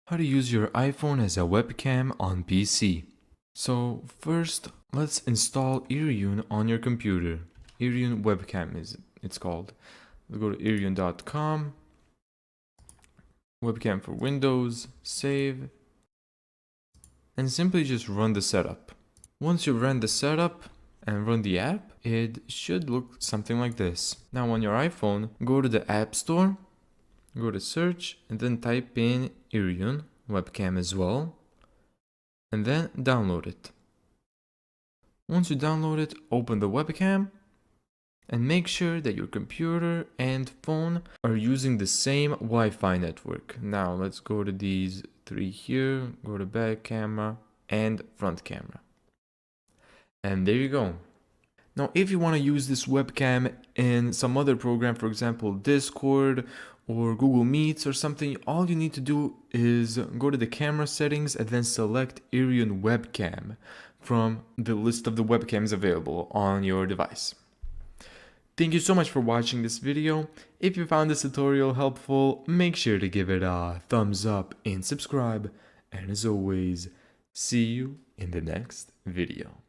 How to use your iPhone as a webcam on PC. So first, let's install Irion on your computer. Irion Webcam it's called. We'll go to irion.com, webcam for Windows, save, and simply just run the setup. Once you run the setup and run the app, it should look something like this. Now on your iPhone, go to the App Store, go to search, and then type in Irion Webcam as well, and then download it. Once you download it, open the webcam and make sure that your computer and phone are using the same Wi-Fi network. Now let's go to these three here, go to back camera and front camera. And there you go. Now if you want to use this webcam in some other program, for example Discord or Google Meets or something, all you need to do is go to the camera settings and then select Irion Webcam from the list of the webcams available on your device. Thank you so much for watching this video. If you found this tutorial helpful, make sure to give it a thumbs up and subscribe. And as always, see you in the next video.